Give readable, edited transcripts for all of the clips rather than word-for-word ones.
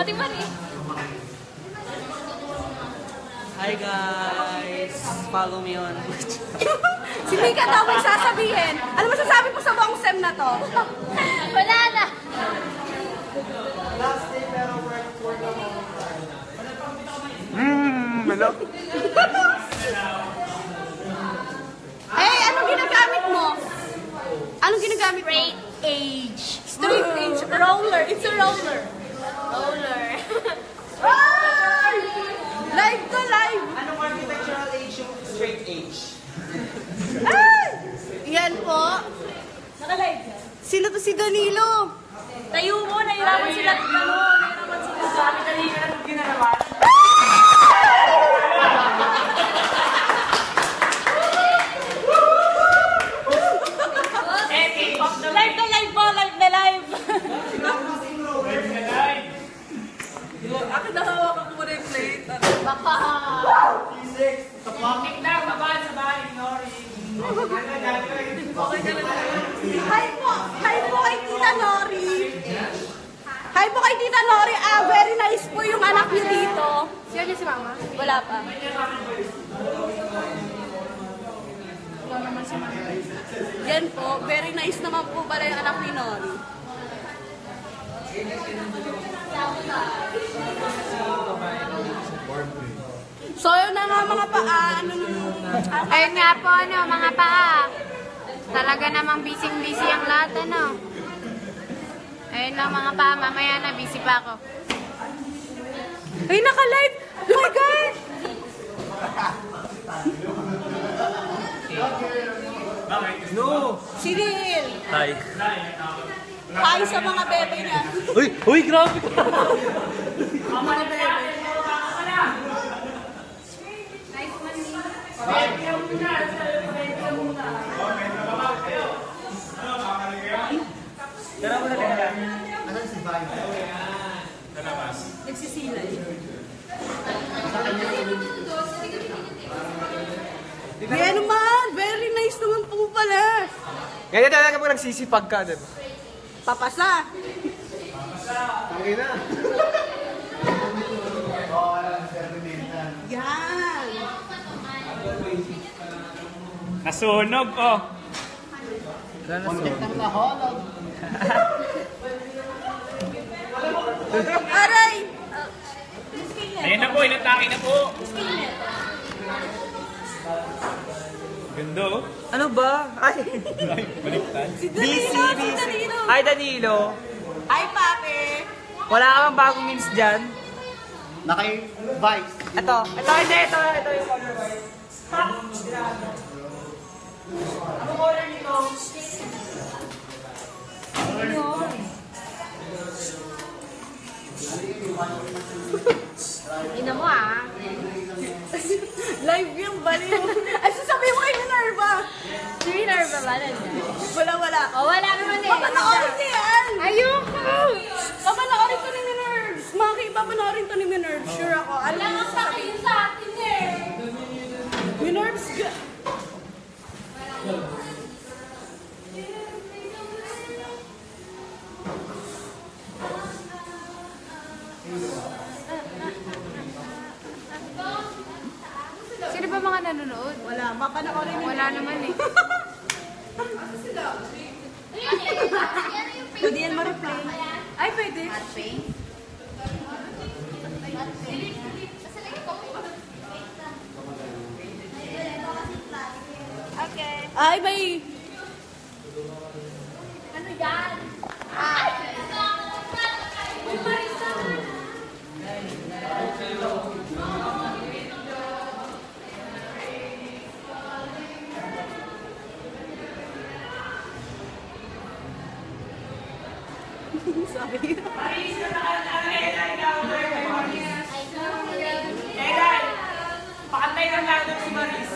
Ate Mari. Hi guys! Follow me on... Si Mika daw may sasabihin. Ano masasabi mo sa buong SEM na to? Wala na. Last day pero work naman. Hello? Hey, anong ginagamit mo? Anong ginagamit mo? Straight age. Straight age. Roller. It's a roller. Roller. Live to live. Anong architectural age yung straight age? Ay! Yan po. Naka-live yan. Sino to si Danilo? Tayo mo, nahirapan sila. Nahirapan sila. Sabi Danilo na itong ginagawa. Live na live po, live na live. Akin nahawak ako muna yung plate. Baka. Tignan, babaan sa bahay, Nori. Okay ka na. Hi po. Hi po kay Tita Nori. Hi po kay Tita Nori. Very nice po yung anak niyo dito. Siya niya si Mama? Wala pa. Wala naman si Mama. Yan po. Very nice naman po pala yung anak ni Nori. So yun na nga mga paa. Ayun nga po, mga paa. Talaga namang busy-busy ang lahat, Ayun lang mga paa, mamaya na, busy pa ako. Ay, naka-live! Oh my God! No! Si Neil! Hi! Hi sa mga bebe niya. Uy! Uy! Grabe ka! Mga bebe. Nagsisilay. Yan naman! Very nice naman po pala. Ganyan talaga pag nagsisipag ka, diba? Papasa. Okay na. Yan. Nasunog, oh. Content ng nahulog. Aray! Ayan na po, inatake na po. Ganda, oh. Ano ba? Ay! Baliktad. Si Danilo! Si Danilo! Hi Danilo! Hi, Pape! Wala ka bang bagong memes dyan? Naki-vice. Ito yung color white. Anong color nito? Ina mo, Live yung baliw. Ay, sasabihin mo kay Minerva. Si Minerva ba nandiyan? Wala. Oh, wala naman eh. Papanoorin niya yan. Ayoko! Papanoorin to ni Minerva. Papanoorin to ni Minerva. Sure ako. Alam Wala mo kang pakiyo sa atin eh. Minerva's Sino ba mga nanonood? Wala. Papanoorin niya. Wala naman eh. Pwede yan ma-replay. Ay, pwede. Okay. Ay, may... Ano yan? Sorry. Pakantay ng lado si Maris.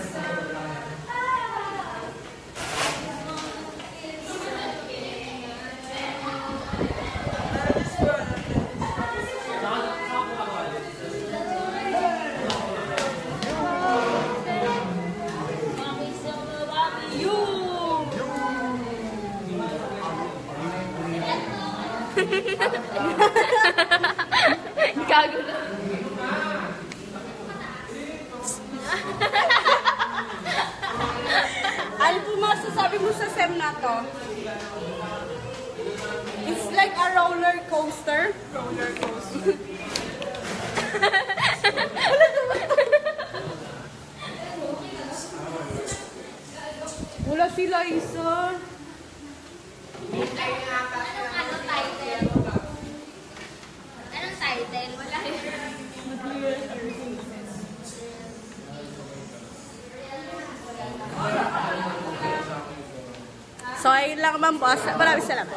Wala sila isa. Anong title? Anong title? Wala So, ayun lang man boss. Maraming salamat.